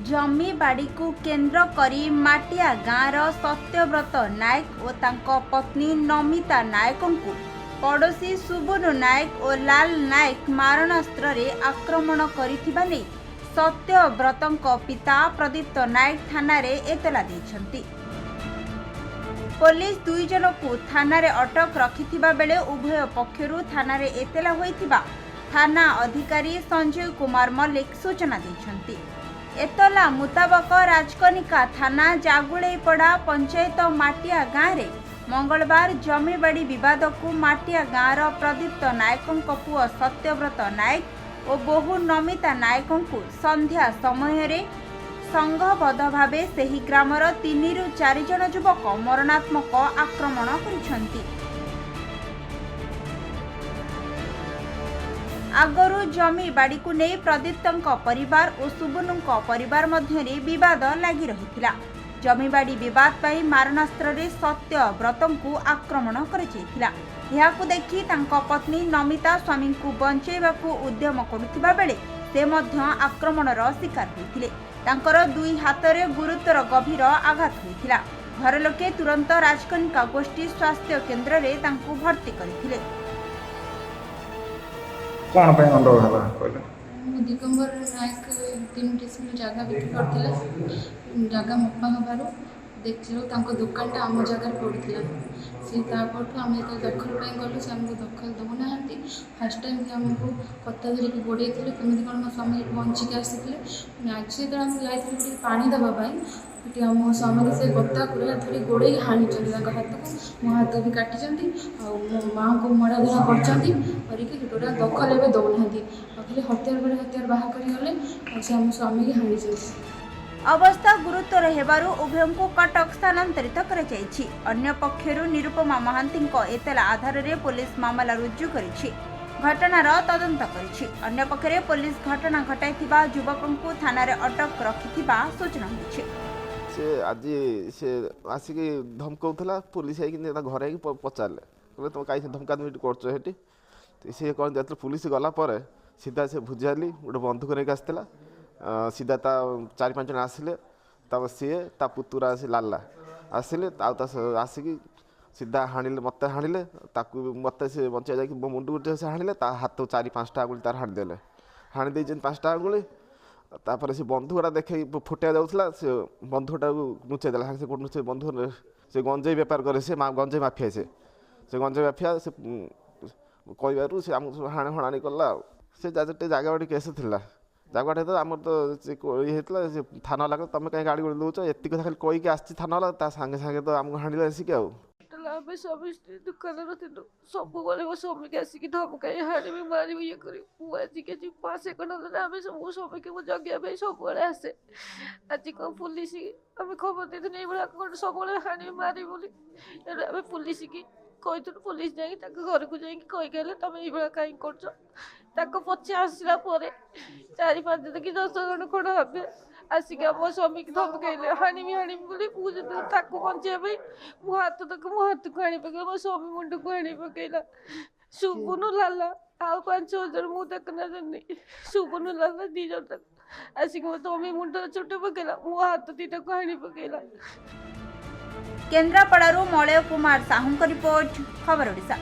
जमी बाड़ी को केन्द्र करी माटिया गाँवर सत्यव्रत नायक और तांको पत्नी नमिता नायक को पड़ोसी सुबुनु नायक और लाल नायक मारणास्त्र रे आक्रमण करिथिबा नै सत्यव्रतंको पिता प्रदीप्त नायक थाना रे एतला दैछंती। पुलिस दुई जन को थाना रे अटक रखिथिबा बेले उभय पक्षरु थाना रे एतला होइथिबा थाना अधिकारी संजय कुमार मल्लिक सूचना दैछंती। एतला मुताबक राजकनिका थाना जागुलेपड़ा पंचायत माटिया गाँव रे मंगलवार जमीबाड़ी विवाद को माटिया गाँवर प्रदीप्त नायकों पुओ सत्यव्रत नायक और बोहू नमिता नायकों को संध्या समय रे संघबद्ध भावे सेही ग्रामर 3 ରୁ 4 जन युवक मरणात्मक आक्रमण करिसंती। आगरू जमी बाड़ी को नहीं प्रदीप्तों परिवार और सुबुनुंको परिवार मध्य विवाद लगी रही। जमीबाड़ी विवाद पर मारणास्त्र रे सत्यव्रतों को आक्रमण करा देखि तांको पत्नी नमिता स्वामी को बंचेबा को उद्यम करुथिबा बेले से मध्य आक्रमणर शिकार होइथिले। तांकर दुई हाथ में गुरुतर गभीर आघात होइथिला। घर लोके तुरंत राजकनिका गोष्ठी स्वास्थ्य केन्द्र रे तांको भर्ती करथिले। कौन पे गंडगोल हला कहले दिगंबर नायक 3 डिसमिल जगह बिक्री करथिला। जगह मप्पा हबारो देखिलो तांको दुकानटा आम जगह पड़ुथिला। से तापरठू आम जो दखल पे गलु से आमको दखल दबुना फास्ट टाइम भी आमको कथा धरिकी गोड़े केमी कौन मो स्वामी बंचिक आसते आज से जाइए पानी देवाई मो स्वामी से गता कुरा धरी गोड़े हाणी हाथ को मो हाथ भी काटी मो माँ को मड़ा धरा कर दखल एवं दौना खाली हत्यार पर हत्यार बाहा कर से आम स्वामी की हाणी। अवस्था गुरुतर हेबारु उभयों को कटक स्थानांतरित कराଯାଇଛି। अन्य पक्षरु निरुपमा महांती एतला आधार रे पुलिस मामला रुजु करिछि घटनार तदंत करिछि। अन्य पक्षरे पुलिस घटना घटाइथिबा युवकों को थाना रे अटक रखिथिबा सूचना मिछि। से आज से आसिक धमकौला पुलिस घर पचारे कहले तुम कहीं धमकाधमि कर सी कौन जाते पुलिस गला सीधा से भुजाली गोटे बंधुक नहीं आसला सीधा ता 4-5 जन आसिले सी ता पुतुरा से लाला आसिले आसिक सीधा हाणिले मत हाणिले मत से बचा जा मुंड गुटे से हाणिले हाथ 4-5टा आंगुली तार हाणिदेले हाणी दे 5टा आंगुली तापर से बंधुटा देखे फुटिया जाऊला से बंधुटा लुचाई देला से बंधु से गंजेई बेपार करे से गंजेई माफिया से गंजेई माफिया से कहू से आम हाणे हणाणी कला से जगह बाड़ी केस थिला जगह तो आम तो ये होता से थाना लगे तुम कहीं गाड़ी गोड़ दौच एति खाली कहीकि आसी थाना वाला सागे सागे तो आमको हाणी आसिक आम स्वामी स्त्री दुकान थिलु सब मो स्वामी के आसिक धमकाई हाणी मार ये कर आज पासे आम सब स्वामी के जगह सब आसे आज कौन पुलिस आम खबर देते ये सब हाणी मारी बोली आम पुलिस की कही पुलिस जाकि घर को जाकि कहीकले तुम ये कहीं कर पचे आसला 4-5 दिन कि 10 जन खड़ हे आसिक मो स्वामी की धमकाइले हाणीमी हाणीमी बोली मुझे बचाई मो हाथ को हाणी पकड़ा मो स्वामी मुंड को हाणी पकड़ा सुबुनु लाला आ 5-6 जन मु देखना जानी सुबुनु लाला 2 जन तक आसिक मो स्वामी मुंड चोट पकड़ा मो हाथ 2टा को हाणी पकड़ा। केन्द्रापड़ारू मलय कुमार साहू रिपोर्ट खबर ओडिशा।